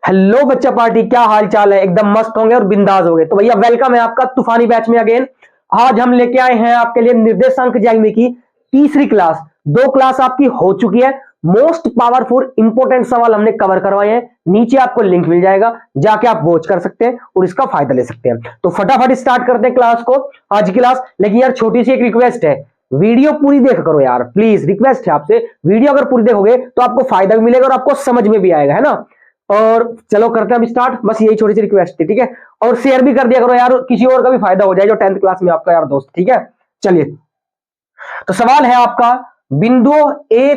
Hello बच्चा party, क्या हाल चाल है? एकदम मस्त होंगे और बिंदास होंगे। तो भैया वेलकम है आपका तूफानी बैच में अगेन। आज हम लेके आए हैं आपके लिए निर्देशांक ज्यामिति की तीसरी क्लास। 2 क्लास आपकी हो चुकी है। मोस्ट पावरफुल इंपोर्टेंट सवाल हमने कवर करवाए हैं। नीचे आपको लिंक मिल जाएगा, जाके आप वॉच कर सकते हैं और इसका फायदा ले सकते हैं। तो फटाफट स्टार्ट करते हैं क्लास को, आज की क्लास। लेकिन यार छोटी सी एक रिक्वेस्ट है, वीडियो पूरी देख करो यार, प्लीज रिक्वेस्ट है आपसे। वीडियो अगर पूरी देखोगे तो आपको फायदा भी मिलेगा और आपको समझ में भी आएगा, है ना। और चलो करते हैं अब स्टार्ट। बस यही छोटी सी रिक्वेस्ट थी, ठीक है। और शेयर भी कर दिया करो यार, किसी और का भी फायदा हो जाए जो 10th क्लास में आपका यार दोस्त, ठीक है। चलिए, तो सवाल है आपका, बिंदु ए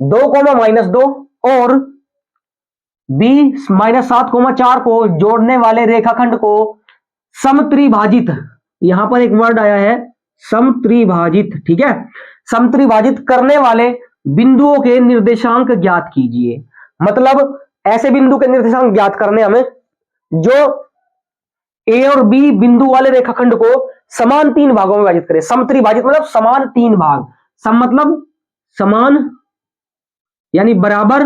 2,-2 और बी -7,4 को जोड़ने वाले रेखाखंड को समत्रिभाजित, यहां पर एक वर्ड आया है समत्रिभाजित, ठीक है, समत्रिभाजित करने वाले बिंदुओं के निर्देशांक ज्ञात कीजिए। मतलब ऐसे बिंदु के निर्देशांक ज्ञात करने हमें जो ए और बी बिंदु वाले रेखाखंड को समान 3 भागों में विभाजित करे। समत्रिभाजित मतलब समान 3 भाग, सम मतलब समान यानी बराबर,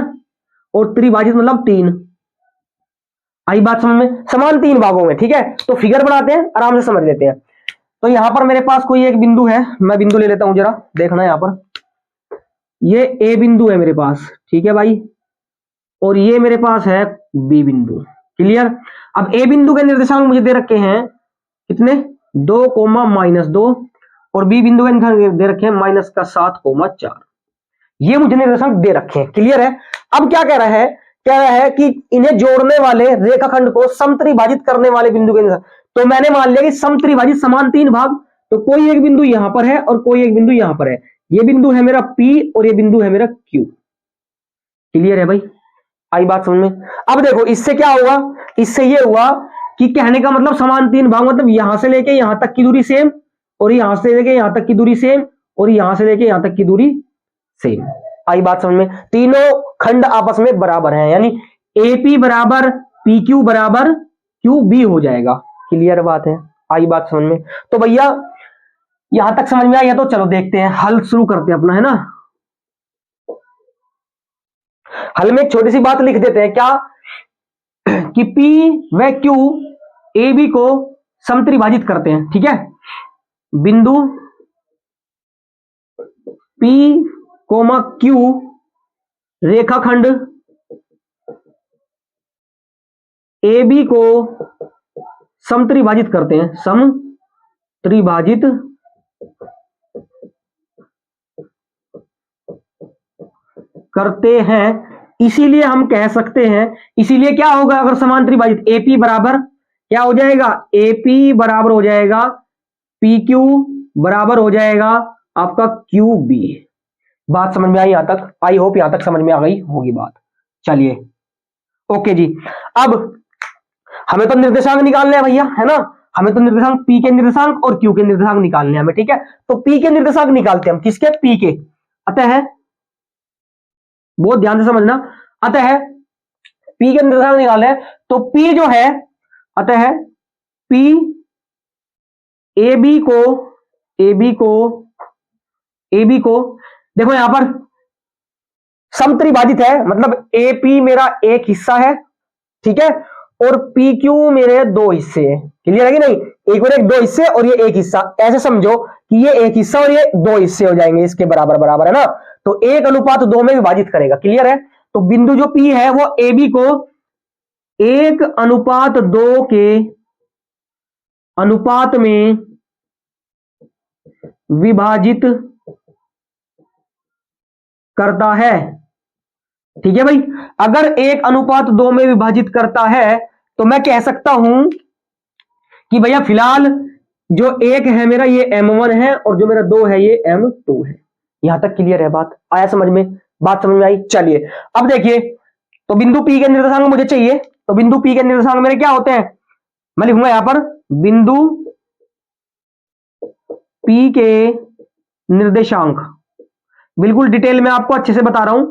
और त्रिभाजित मतलब 3। आई बात समझ में? समान 3 भागों में, ठीक है। तो फिगर बनाते हैं, आराम से समझ लेते हैं। तो यहां पर मेरे पास कोई एक बिंदु है, मैं बिंदु ले लेता हूं, जरा देखना यहां पर। ये ए बिंदु है मेरे पास, ठीक है भाई, और ये मेरे पास है बी बिंदु। क्लियर? अब ए बिंदु के निर्देशांक मुझे दे रखे हैं कितने, 2,-2, और बी बिंदु के निर्देशांक दे रखे हैं -7,4। ये मुझे निर्देशांक दे रखे हैं। क्लियर है? अब क्या कह रहा है, कह रहा है कि इन्हें जोड़ने वाले रेखाखंड को समत्रिभाजित करने वाले बिंदु के निर्देशांक। तो मैंने मान लिया कि समत्रिभाजित समान 3 भाग, तो कोई एक बिंदु यहां पर है और कोई एक बिंदु यहां पर है। ये बिंदु है मेरा P और ये बिंदु है मेरा Q। क्लियर है भाई? आई बात समझ में? अब देखो इससे क्या होगा, इससे ये हुआ कि कहने का मतलब समान 3 भाग, मतलब यहां से लेके यहां तक की दूरी सेम, और यहां से लेके यहां तक की दूरी सेम, और यहां से लेके यहां तक की दूरी सेम। आई बात समझ में? तीनों खंड आपस में बराबर हैं, यानी AP बराबर PQ बराबर QB हो जाएगा। क्लियर बात है? आई बात समझ में? तो भैया यहां तक समझ में आया, तो चलो देखते हैं, हल शुरू करते हैं अपना, है ना। हल में एक छोटी सी बात लिख देते हैं, क्या कि P व Q AB को समत्रिभाजित करते हैं, ठीक है। बिंदु P, Q रेखाखंड AB को समत्रिभाजित करते हैं, समत्रिभाजित करते हैं। इसीलिए हम कह सकते हैं, इसीलिए क्या होगा अगर समान त्रिभाजित, AP बराबर क्या हो जाएगा, AP बराबर हो जाएगा PQ बराबर हो जाएगा आपका QB। बात समझ में आई यहां तक? आई होप यहां तक समझ में आ गई होगी बात। चलिए ओके जी। अब हमें तो निर्देशांक निकालने हैं भैया, है ना। हमें तो निर्देशांक P के निर्देशांक और Q के निर्देशांक निकालने हैं हमें, ठीक है। तो P के निर्देशांक निकालते हैं हम, किसके? P के। अतः बहुत ध्यान से समझना, अतः P के निर्देशांक निकाले तो P जो है, अतः P AB को देखो यहां पर समत्रिभाजित है, मतलब AP मेरा एक हिस्सा है, ठीक है, और PQ मेरे 2 हिस्से हैं। क्लियर है कि नहीं? एक और एक 2 हिस्से और ये एक हिस्सा, ऐसे समझो कि ये एक हिस्सा और ये 2 हिस्से हो जाएंगे, इसके बराबर बराबर, है ना। तो 1:2 में विभाजित करेगा। क्लियर है? तो बिंदु जो P है वो AB को 1:2 के अनुपात में विभाजित करता है, ठीक है भाई। अगर 1:2 में विभाजित करता है तो मैं कह सकता हूं कि भैया फिलहाल जो 1 है मेरा ये M1 है और जो मेरा 2 है ये M2 है। यहां तक क्लियर है? बात आया समझ में? बात समझ में आई? चलिए अब देखिए, तो बिंदु P के निर्देशांक मुझे चाहिए, तो बिंदु P के निर्देशांक मेरे क्या होते हैं, मैं लिखूंगा यहां पर बिंदु P के निर्देशांक, बिल्कुल डिटेल में आपको अच्छे से बता रहा हूं।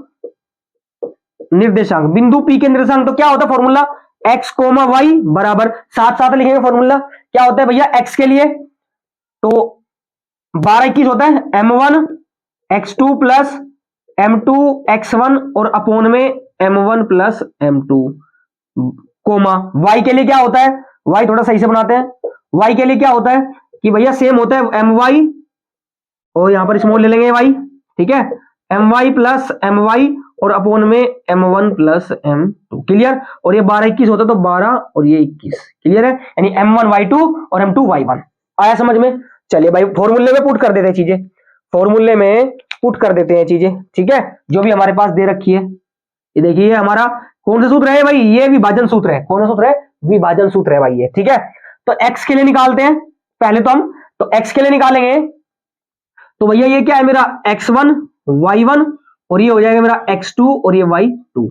निर्देशांक, बिंदु P के निर्देशांक तो क्या होता है फॉर्मूला, x, y बराबर, साथ साथ लिखेंगे फॉर्मूला। क्या होता है भैया x के लिए, तो 12-21 होता है M1 x2 plus M2 x1 और अपोन में M1 plus M2। Coma. y के लिए क्या होता है, y थोड़ा सही से बनाते हैं। y के लिए क्या होता है कि भैया सेम होता है एम वाई, और यहां पर स्मॉल ले लेंगे y, ठीक है, M Y plus M Y और अपोन में M one plus M two. Clear. और ये 12 21 होता है तो 12 और ये 21। क्लियर है, यानी एम वन वाई टू और एम टू वाई वन। आया समझ में। चलिए भाई फॉर्मूले में पुट कर देते हैं चीजें, फॉर्मूले में पुट कर देते हैं चीजें, ठीक है, जो भी हमारे पास दे रखी है। ये देखिए हमारा कौन सा सूत्र है भाई, ये विभाजन सूत्र है। कौन सा सूत्र है, विभाजन सूत्र है भाई ये, ठीक है। तो x के लिए निकालते हैं पहले तो हम, तो x के लिए निकालेंगे तो भैया ये क्या है मेरा x1 y1 और ये हो जाएगा मेरा x2 और ये y2।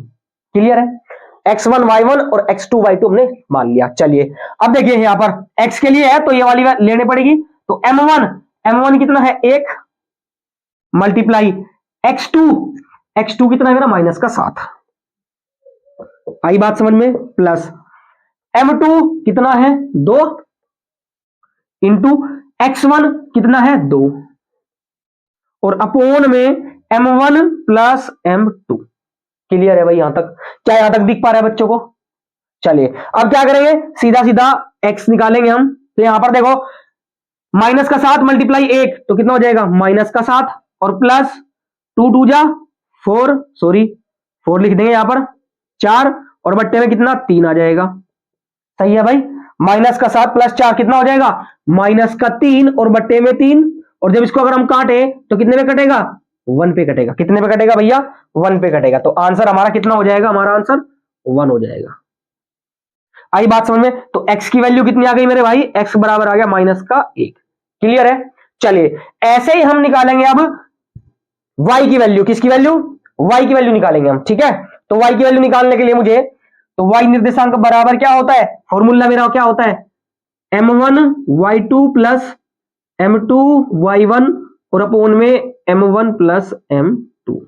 क्लियर है, x1 y1 और x2 y2 हमने मान लिया। चलिए अब देखिए यहां पर x के लिए है तो ये वाली लेने पड़ेगी, तो m1 कितना है 1 मल्टीप्लाई x2 कितना है मेरा माइनस का 7। आई बात समझ में, प्लस m2 कितना है 2 इंटू x1 कितना है 2 और अपोन में m1 प्लस m2। क्लियर है भाई यहां तक, क्या यहां तक दिख पा रहा है बच्चों को। चलिए अब क्या करेंगे, सीधा सीधा x निकालेंगे हम। तो यहां पर देखो माइनस का 7 मल्टीप्लाई 1 तो कितना हो जाएगा माइनस का 7 और प्लस 2 2 जा 4, सॉरी 4 लिख देंगे यहां पर 4 और बट्टे में कितना 3 आ जाएगा। सही है भाई, माइनस का 7 प्लस 4 कितना हो जाएगा माइनस का 3 और बट्टे में 3, और जब इसको अगर हम काटे तो कितने में कटेगा 1 पे कटेगा। कितने पे कटेगा भैया 1 पे कटेगा। तो आंसर हमारा कितना हो जाएगा, हमारा आंसर 1 हो जाएगा। आई बात समझ में। तो x की वैल्यू कितनी आ गई मेरे भाई, x बराबर आ गया माइनस का 1। क्लियर है। चलिए ऐसे ही हम निकालेंगे अब y की वैल्यू, किसकी वैल्यू, y की वैल्यू निकालेंगे हम, ठीक है। तो y की वैल्यू निकालने के लिए मुझे, तो y निर्देशांक बराबर क्या होता है, फॉर्मूला मेरा क्या होता है m1 y2 plus m2 y1 और अपोन में m1 प्लस m2।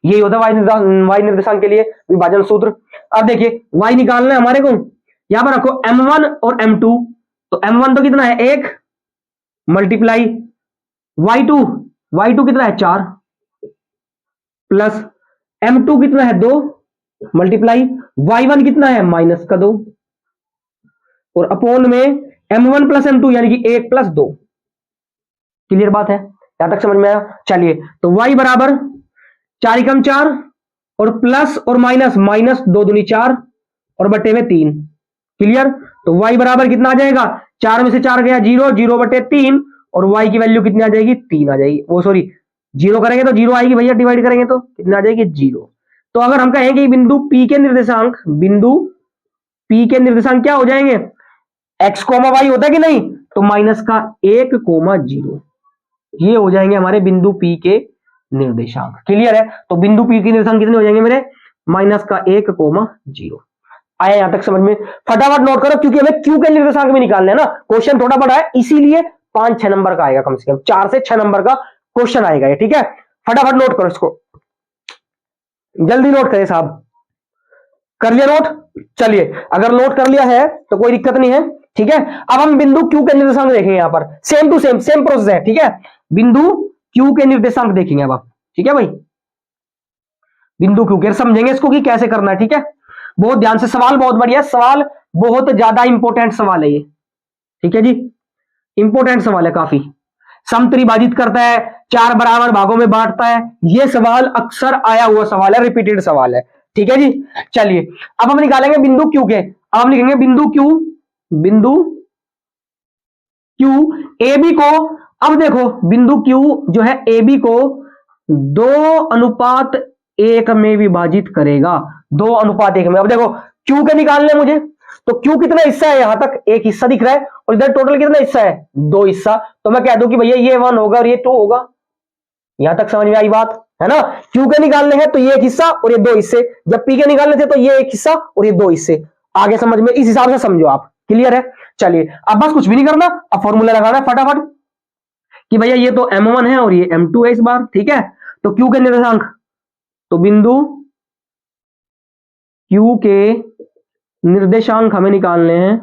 यही होता है y निर्देशांक के लिए विभाजन सूत्र। अब देखिए y निकालना है हमारे को, यहां पर रखो m1 और m2, तो m1 तो कितना है 1 मल्टीप्लाई y2 कितना है 4 प्लस m2 कितना है 2 मल्टीप्लाई y1 कितना है माइनस का 2 और अपोन में m1 प्लस m2 यानी कि 1 प्लस 2। क्लियर बात है, यहां तक समझ में आया। चलिए तो y बराबर 4 एकम 4 और प्लस और माइनस, माइनस 2 दूनी 4 और बटे में 3। क्लियर। तो y बराबर कितना आ जाएगा, 4 में से 4 गया 0, 0 बटे 3 और y की वैल्यू कितनी आ जाएगी 3 आ जाएगी। वो सॉरी 0 करेंगे तो 0 आएगी भैया, डिवाइड करेंगे तो कितना आ जाएगी 0। तो अगर हम कहें कि बिंदु P के निर्देशांक क्या हो जाएंगे, x कोमा y होता है कि नहीं, तो माइनस का 1 कोमा 0, ये हो जाएंगे हमारे बिंदु P के निर्देशांक। क्लियर है। तो बिंदु P के निर्देशांक कितने हो जाएंगे मेरे, माइनस का 1 कोमा 0। आया यहां तक समझ में। फटाफट नोट करो क्योंकि हमें Q के निर्देशांक में निकालना है ना, क्वेश्चन थोड़ा बड़ा है इसीलिए 5-6 नंबर का आएगा, कम से कम 4 से 6 नंबर का क्वेश्चन आएगा ये, ठीक है। फटाफट नोट करो इसको, जल्दी नोट करें साहब। कर लिया नोट, चलिए अगर नोट कर लिया है तो कोई दिक्कत नहीं है, ठीक है। अब हम बिंदु Q के निर्देशांक देखेंगे, यहां पर सेम टू सेम प्रोसेस है, ठीक है। बिंदु Q के निर्देशांक देखेंगे अब आप, ठीक है भाई। बिंदु Q के समझेंगे इसको कि कैसे करना है, ठीक है। बहुत ध्यान से, सवाल बहुत बढ़िया, सवाल बहुत ज्यादा इंपॉर्टेंट सवाल है ये, ठीक है जी, इंपॉर्टेंट सवाल है काफी। समत्रिभाजित करता है, 4 बराबर भागों में बांटता है, ये सवाल अक्सर आया हुआ सवाल है, रिपीटेड सवाल है, ठीक है जी। चलिए अब हम निकालेंगे बिंदु Q के, अब हम लिखेंगे बिंदु Q ए बी को। अब देखो बिंदु Q जो है ए बी को 2:1 में विभाजित करेगा, 2:1 में। अब देखो Q के निकालने मुझे, तो Q कितना हिस्सा है, यहां तक एक हिस्सा दिख रहा है और इधर टोटल कितना हिस्सा है 2 हिस्सा, तो मैं कह दूं कि भैया ये 1 होगा और ये 2 होगा। यहां तक समझ में आई बात है ना। Q के निकालने हैं तो ये एक हिस्सा और ये 2 हिस्से, जब P के निकालने थे तो ये एक हिस्सा और ये 2 हिस्से। आगे समझ में, इस हिसाब से समझो आप। क्लियर है। चलिए अब बस कुछ भी नहीं करना, अब फॉर्मूला लगाना है फटाफट कि भैया ये तो m1 है और ये m2 है इस बार, ठीक है। तो Q के निर्देशांक, तो बिंदु Q के निर्देशांक हमें निकालने हैं,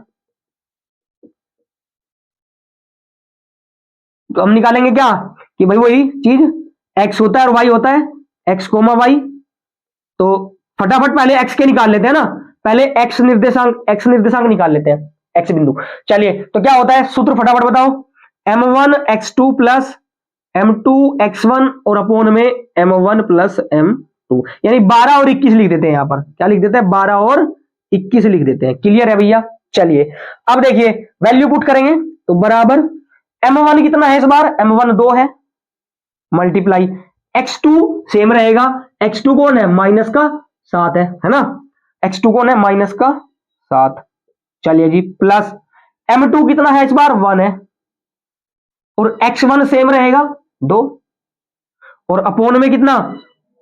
तो हम निकालेंगे क्या कि भाई वही चीज x होता है और y होता है, x कोमा y। तो फटाफट पहले x के निकाल लेते हैं ना, पहले x निर्देशांक निकाल लेते हैं, x बिंदु। चलिए तो क्या होता है सूत्र फटाफट बताओ, m1 x2 plus m2 x1 और अपोन में m1 प्लस m2, यानी 12 और 21 लिख देते हैं। यहां पर क्या लिख देते हैं, 12 और 21 लिख देते हैं। क्लियर है भैया। चलिए अब देखिए वैल्यू पुट करेंगे तो बराबर m1 कितना है इस बार, m1 2 है, मल्टीप्लाई x2 सेम रहेगा, x2 कौन है माइनस का 7 है ना, x2 कौन है माइनस का 7। चलिए जी प्लस m2 कितना है इस बार 1 है, और x1 सेम रहेगा 2, और अपोन में कितना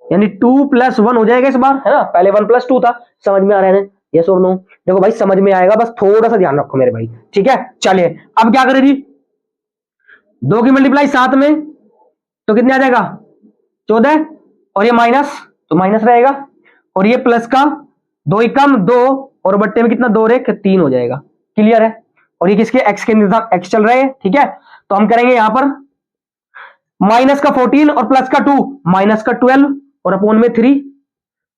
यानी 2 + 1 हो जाएगा इस बार, है ना, पहले 1 + 2 था। समझ में आ रहा है ना, यस और नो? देखो भाई समझ में आएगा, बस थोड़ा सा ध्यान रखो मेरे भाई, ठीक है। चलिए अब क्या करें जी, 2 की मल्टीप्लाई 7 में तो कितने आ जाएगा 14, और ये माइनस तो माइनस रहेगा, और ये प्लस का 2 एकम 2 और बट्टे में कितना 2 रेख 3 हो जाएगा। क्लियर है। और ये किसके x के निर्धारक x चल रहे हैं, ठीक है। तो हम करेंगे यहां पर माइनस का 14 और प्लस का 2 माइनस का 12 और अपोन में 3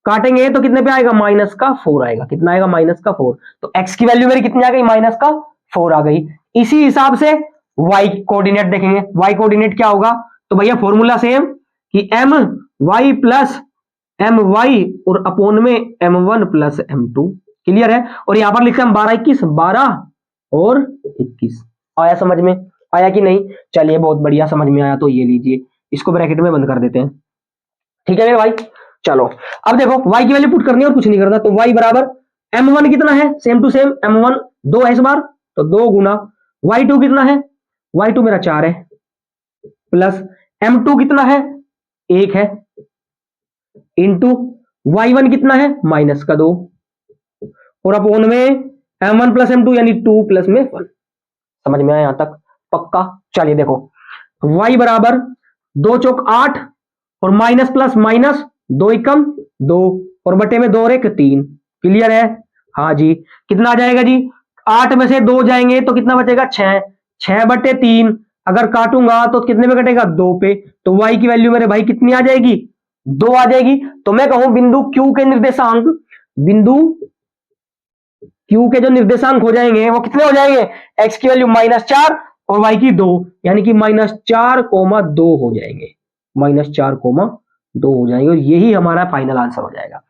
काटेंगे तो कितने पे आएगा माइनस का 4 आएगा। कितना आएगा माइनस का 4। तो x की वैल्यू मेरी कितनी आ गई माइनस का 4 आ गई। इसी हिसाब से y कोऑर्डिनेट देखेंगे, y कोऑर्डिनेट क्या होगा, तो भैया फॉर्मूला सेम कि m y plus M Y और अपोन में m1 प्लस m2। क्लियर है। और यहां पर लिखते हैं 12 21 12 और 21। आया समझ में, आया कि नहीं? चलिए बहुत बढ़िया, समझ में आया तो ये लीजिए, इसको ब्रैकेट में बंद कर देते हैं, ठीक है मेरे भाई। चलो अब देखो y की वैल्यू पुट करनी है और कुछ नहीं करना। तो y बराबर m1 कितना है सेम टू सेम, m1 2 है इस बार तो 2 गुना y2 कितना है, y2 मेरा 4 है, प्लस m2 कितना है 1 है, इंटू y1 कितना है माइनस का 2, और अपोन में m1 प्लस m2 यानी 2 प्लस में 1। समझ में आया यहां तक पक्का? चलिए देखो y बराबर 2 चौक 8 और माइनस प्लस माइनस 2 एकम 2 और बटे में 2 और 1 3। क्लियर है? हाँ जी। कितना आ जाएगा जी, 8 में से 2 जाएंगे तो कितना बचेगा 6, 6 बटे 3 अगर काटूंगा तो कितने में कटेगा 2 पे। तो y की वैल्यू मेरे भाई कितनी आ जाएगी 2 आ जाएगी। तो मैं कहूं बिंदु Q के निर्देशांक, बिंदु Q के जो निर्देशांक हो जाएंगे वो कितने हो जाएंगे, x की वैल्यू -4 और y की 2, यानी कि -4,2 हो जाएंगे, -4,2 हो जाएंगे। और यही हमारा फाइनल आंसर हो जाएगा।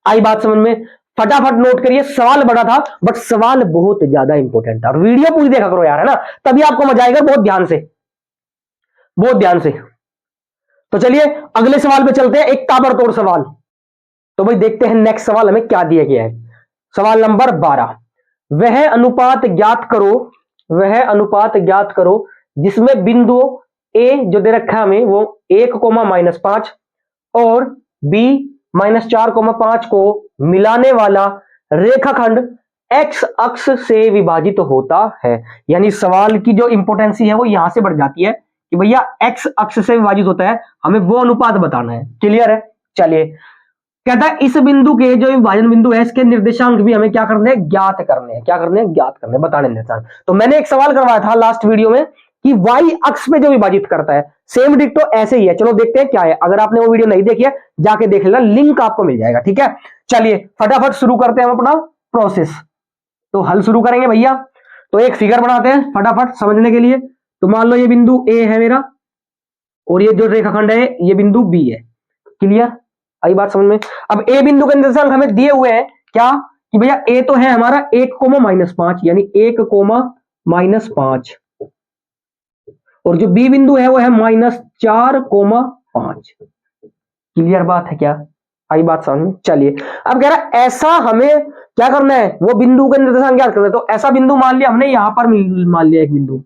आई बात समझ में? फटाफट नोट करिए, सवाल बड़ा था बट सवाल बहुत ज्यादा इंपॉर्टेंट था। और वीडियो पूरी देखा करो यार, है ना, तभी आपको मजा आएगा। बहुत ध्यान से, बहुत ध्यान से। तो चलिए अगले सवाल पे चलते हैं, एक ताबड़तोड़ सवाल। तो भाई देखते हैं नेक्स्ट सवाल हमें क्या दिया गया है। सवाल नंबर 12, वह अनुपात ज्ञात करो, वह अनुपात ज्ञात करो जिसमें बिंदु a जो दे रखा है हमें वो 1,-5 और b -4,5 को मिलाने वाला रेखाखंड x अक्ष से विभाजित होता है। यानी सवाल की जो इंपोर्टेंसी है वो यहां से बढ़ जाती है कि भैया x अक्ष से विभाजित होता है, हमें वो अनुपात बताना है। क्लियर है? चलिए कहता है इस बिंदु के जो विभाजन बिंदु है इसके निर्देशांक भी हमें क्या करने हैं, ज्ञात करने हैं। क्या करने हैं, ज्ञात करने, बताने निर्देशांक। तो मैंने एक सवाल करवाया था लास्ट वीडियो में कि y अक्ष पे जो विभाजित करता है, सेम डिक्टो ऐसे ही है। चलो देखते हैं क्या है। अगर आपने वो वीडियो नहीं देखी है जाके देख लेना, लिंक आपको मिल जाएगा, ठीक है। चलिए फटाफट शुरू करते हैं हम अपना प्रोसेस। तो हल शुरू करेंगे भैया। तो एक फिगर बनाते हैं फटाफट समझने के लिए। तो मान लो ये बिंदु ए है मेरा और ये जो रेखाखंड है ये बिंदु बी है। क्लियर? आई बात समझ में? अब ए बिंदु के निर्देशांक हमें दिए हुए हैं क्या, कि भैया ए तो है हमारा 1,-5 यानी 1,-5 और जो बी बिंदु है वो है -4,5। क्लियर बात है क्या? आई बात समझ में? चलिए अब कह रहा है ऐसा हमें क्या करना है, वो बिंदु का निर्देशांक क्या करना है। तो ऐसा बिंदु मान लिया हमने, यहां पर मान लिया एक बिंदु,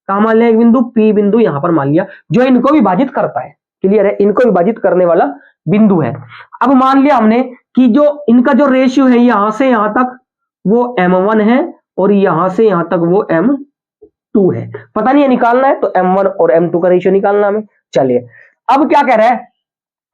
कहां मान लिया, एक बिंदु पी बिंदु यहां पर मान लिया जो इनको विभाजित करता है। क्लियर है? इनको विभाजित करने वाला बिंदु है। अब मान लिया हमने कि जो इनका जो रेशियो है यहां से यहां तक वो m1 है और यहां से यहां तक वो m2 है। पता नहीं है, निकालना है तो m1 और m2 का रेशियो निकालना हमें। चलिए अब क्या कह रहा है,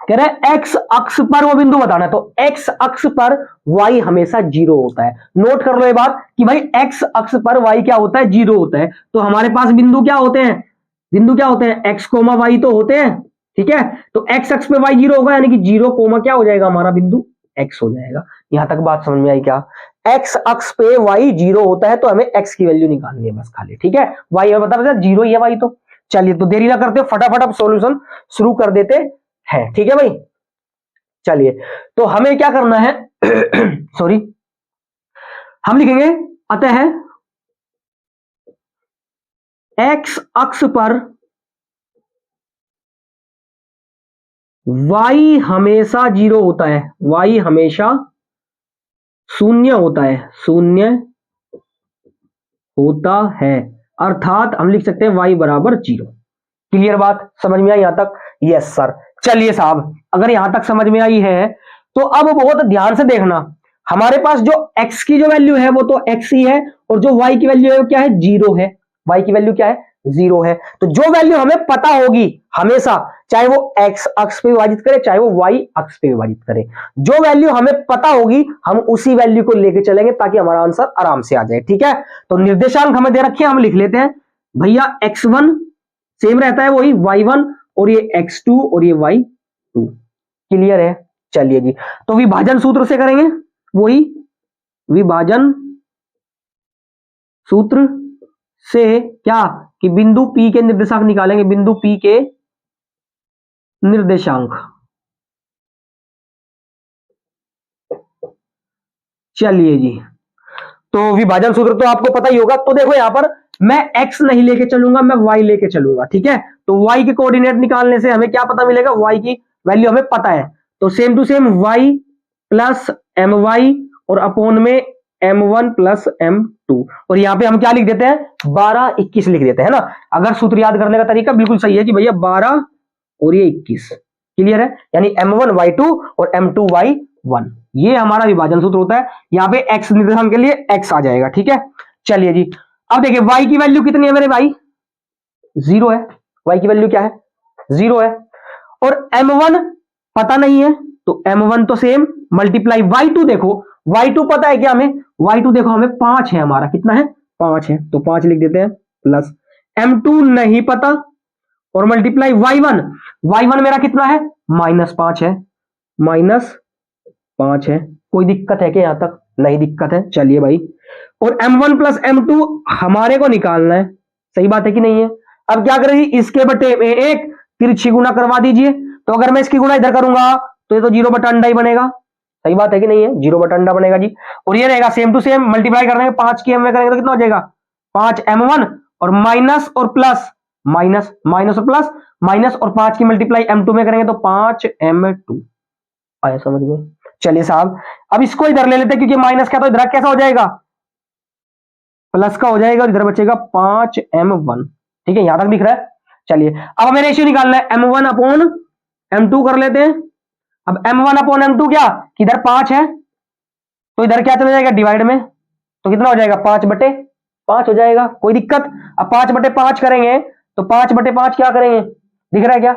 कह रहा है x अक्ष पर वो बिंदु बताना है। तो x अक्ष पर y हमेशा 0 होता है। नोट कर लो ये बात कि भाई x अक्ष पर y क्या होता है, 0 होता है। तो हमारे पास बिंदु क्या होते हैं, बिंदु क्या होते हैं, x, y तो होते हैं, ठीक है। तो x अक्ष पे y 0 होगा यानी कि 0, क्या हो जाएगा हमारा बिंदु x हो जाएगा। यहां तक बात समझ में आई क्या? x अक्ष पे y 0 होता है तो हमें x की वैल्यू निकालनी है बस खाली, ठीक है। y हमें पता है 0 ही है y तो। चलिए तो देरी ना करते फटाफट अब सॉल्यूशन शुरू कर देते हैं, ठीक है भाई। चलिए तो हमें क्या करना है सॉरी, हम लिखेंगे अतः x अक्ष पर y हमेशा 0 होता है, y हमेशा शून्य होता है, शून्य होता है, अर्थात हम लिख सकते हैं y बराबर 0। क्लियर बात समझ में आई यहां तक? Yes sir. चलिए साहब अगर यहां तक समझ में आई है तो अब बहुत ध्यान से देखना, हमारे पास जो x की जो वैल्यू है वो तो x ही है, और जो y की वैल्यू है वो क्या है? 0 है। y की वैल्यू क्या है? 0 है। तो जो वैल्यू हमें पता होगी हमेशा, चाहे वो x अक्ष पे विभाजित करे चाहे वो y अक्ष पे विभाजित करे, जो वैल्यू हमें पता होगी हम उसी वैल्यू को लेके चलेंगे ताकि हमारा आंसर आराम से आ जाए, ठीक है। तो निर्देशांक हमें दे रखे हैं, हम लिख लेते हैं भैया x1 सेम रहता है वही y1, और ये x2 और ये y2। क्लियर है? चलिए जी तो विभाजन सूत्र से करेंगे, वही विभाजन सूत्र से क्या कि बिंदु P के निर्देशांक निकालेंगे, बिंदु P के निर्देशांक। चलिए जी तो विभाजन सूत्र तो आपको पता ही होगा। तो देखो यहां पर मैं x नहीं लेके चलूंगा, मैं y लेके चलूंगा, ठीक है। तो y के कोऑर्डिनेट निकालने से हमें क्या पता मिलेगा? y की वैल्यू हमें पता है, तो same to same y plus my और अपोन में m1 प्लस m2, और यहां पे हम क्या लिख देते हैं? 12 21 लिख देते हैं ना। अगर सूत्र याद करने का तरीका बिल्कुल सही है कि भैया 12 और ये 21। क्लियर है? यानी m1 y2 और m2 y1, ये हमारा विभाजन सूत्र होता है। यहां पे x निर्देशांक के लिए x आ जाएगा, ठीक है। चलिए जी अब देखिए y की वैल्यू कितनी है मेरे भाई? 0 है। y की वैल्यू क्या है? 0 है। और m1 पता नहीं है तो m1 तो सेम मल्टीप्लाई y2, देखो y2 पता है क्या हमें? y2 देखो हमें 5 है, हमारा कितना है? 5 है, तो 5 लिख देते हैं, प्लस m2 नहीं पता, और मल्टीप्लाई y1, y1 मेरा कितना है? -5 है, -5 है। कोई दिक्कत है क्या यहां तक? नहीं दिक्कत है। चलिए भाई, और m1 प्लस m2 हमारे को निकालना है, सही बात है कि नहीं है? अब क्या करेंगे? इसके बटे में एक तिरछी गुना करवा दीजिए, तो अगर मैं इसकी गुना इधर करूंगा तो ये तो 0/अंडा ही बनेगा, सही बात है कि नहीं है? 0/अंडा बनेगा जी। और ये रहेगा सेम टू सेम, मल्टीप्लाई करने में 5 की m में करेंगे तो कितना हो जाएगा? 5m1 और माइनस और प्लस, माइनस माइनस और प्लस, माइनस और 5 की मल्टीप्लाई m2 में करेंगे तो 5m2 आया समझ में? चलिए साहब अब इसको इधर ले लेते हैं, क्योंकि माइनस का तो इधर कैसा हो जाएगा? प्लस का हो जाएगा, और इधर बचेगा 5m1, ठीक है। यहां तक दिख रहा है? चलिए अब हमें रेशियो निकालना है, m1 अपॉन m2 कर लेते हैं। अब m1 अपॉन m2 क्या, इधर 5 है तो इधर क्या चला जाएगा? डिवाइड में, तो कितना हो जाएगा? 5/5 हो जाएगा। कोई दिक्कत? अब 5/5 करेंगे तो 5/5 क्या करेंगे? दिख रहा है क्या?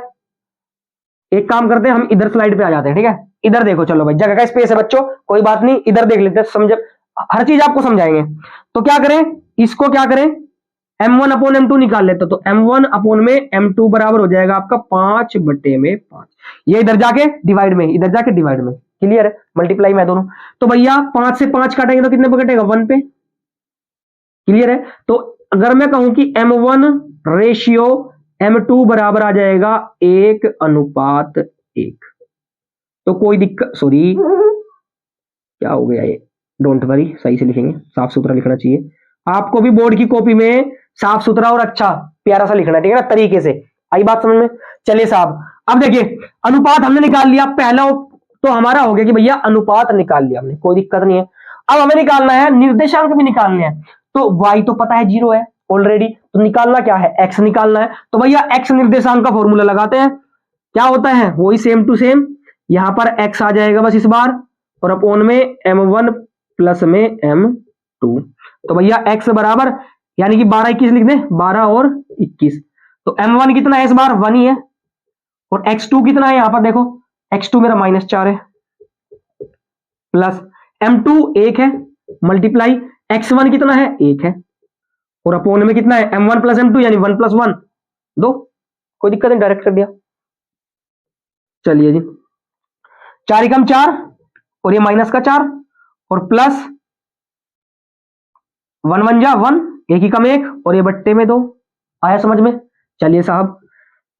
एक काम करते हैं, हम इधर स्लाइड पे आ जाते हैं, ठीक है। इधर देखो, चलो भाई जगह का स्पेस है बच्चों, कोई बात नहीं, इधर देख लेते हैं, समझ हर चीज आपको समझाएंगे। तो क्या करें, इसको क्या करें? m1 अपॉन m2 निकाल लेते, तो m1 अपॉन में m2 बराबर हो जाएगा आपका 5/5। ये इधर जाके डिवाइड में, इधर जाके डिवाइड में, क्लियर है? मल्टीप्लाई में दोनों, तो भैया 5 से 5 काटेंगे तो कितने पे कटेगा? 1 पे। क्लियर है? तो अगर मैं कहूं कि m1 रेशियो m2 बराबर आ जाएगा 1:1, तो कोई दिक्कत, सॉरी क्या हो गया ये, डोंट वरी, सही से लिखेंगे, साफ सुथरा लिखना चाहिए। आपको भी बोर्ड की कॉपी में साफ सुथरा और अच्छा प्यारा सा लिखना है, ठीक है ना, तरीके से। आई बात समझ में? चलिए साहब अब देखिए अनुपात हमने निकाल लिया, पहला तो हमारा हो गया कि भैया अनुपात निकाल लिया हमने, कोई दिक्कत नहीं है। अब हमें निकालना है निर्देशांक भी निकालने हैं, तो y तो पता है 0 है ऑलरेडी, तो निकालना क्या है? x निकालना है। तो भैया x निर्देशांक का फॉर्मूला लगाते हैं, क्या होता है? वही सेम टू सेम, यहां पर x आ जाएगा बस इस बार, और अपोन में m1 प्लस में m2। तो भैया x बराबर, यानी कि 12 21 लिख दें, 12 और 21। तो m1 कितना है इस बार? 1 ही है, और x2 कितना है यहां पर देखो, x2 मेरा -4 है, प्लस m2 1 है, मल्टीप्लाई x1 कितना है? 1 है, और अपोन में कितना है? m1 प्लस m2 यानी 1 + 1 2। कोई दिक्कत नहीं, डायरेक्ट कर दिया। चलिए जी 4 × 4 और ये माइनस का 4 और प्लस 1 1 जा 1, एक ही कम एक, और ये बट्टे में 2। आया समझ में? चलिए साहब,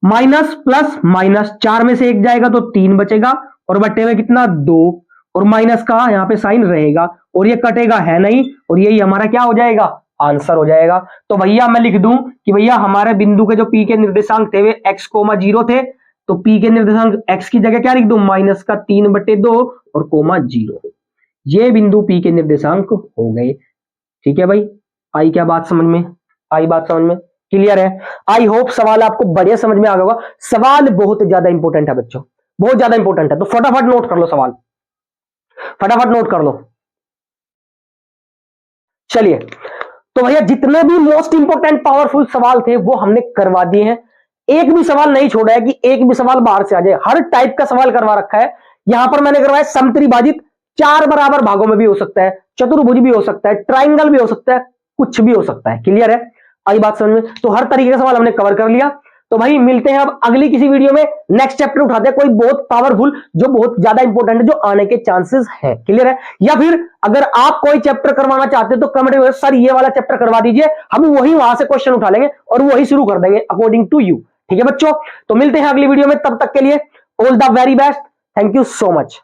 माइनस प्लस माइनस, 4 में से 1 जाएगा तो 3 बचेगा, और बट्टे में कितना 2, और माइनस का यहां पे साइन रहेगा, और ये कटेगा है नहीं, और यही हमारा क्या हो जाएगा, आंसर हो जाएगा। तो भैया मैं लिख दूं कि भैया हमारे बिंदु के जो पी के निर्देशांक थे वे x,0 थे, तो पी के निर्देशांक x की जगह क्या लिख दूं, माइनस का 3/2 और कोमा 0। ये बिंदु पी के निर्देशांक हो गए। ठीक है भाई, आई क्या बात समझ में? आई बात समझ में? क्लियर है? आई होप सवाल आपको बढ़िया समझ में आ गया होगा। सवाल बहुत ज्यादा इंपॉर्टेंट है बच्चों, बहुत ज्यादा इंपॉर्टेंट है, तो फटाफट नोट कर लो सवाल, फटाफट नोट कर लो। चलिए, तो भैया जितने भी मोस्ट इंपॉर्टेंट पावरफुल सवाल थे वो हमने करवा दिए हैं। एक भी सवाल नहीं छोड़ा है कि एक भी सवाल बाहर से आ जाए, हर टाइप का सवाल करवा रखा है। यहां पर मैंने करवाया समत्रिभाजित, 4 बराबर भागों में भी हो सकता है, चतुर्भुज भी हो सकता है, ट्राइंगल भी हो सकता है, कुछ भी हो सकता है। क्लियर है? आई बात समझ में? तो हर तरीके का सवाल हमने कवर कर लिया। तो भाई मिलते हैं अब अगली किसी वीडियो में, नेक्स्ट चैप्टर उठाते हैं कोई बहुत पावरफुल, जो बहुत ज्यादा इंपॉर्टेंट है, जो आने के चांसेस है। क्लियर है? या फिर अगर आप कोई चैप्टर करवाना चाहते हैं तो कमेंट में सर ये वाला चैप्टर करवा दीजिए, हम वही वहां से क्वेश्चन उठा लेंगे और वही शुरू कर देंगे अकॉर्डिंग टू यू। ठीक है बच्चों, तो मिलते हैं अगली वीडियो में, तब तक के लिए all the very best, thank you so much.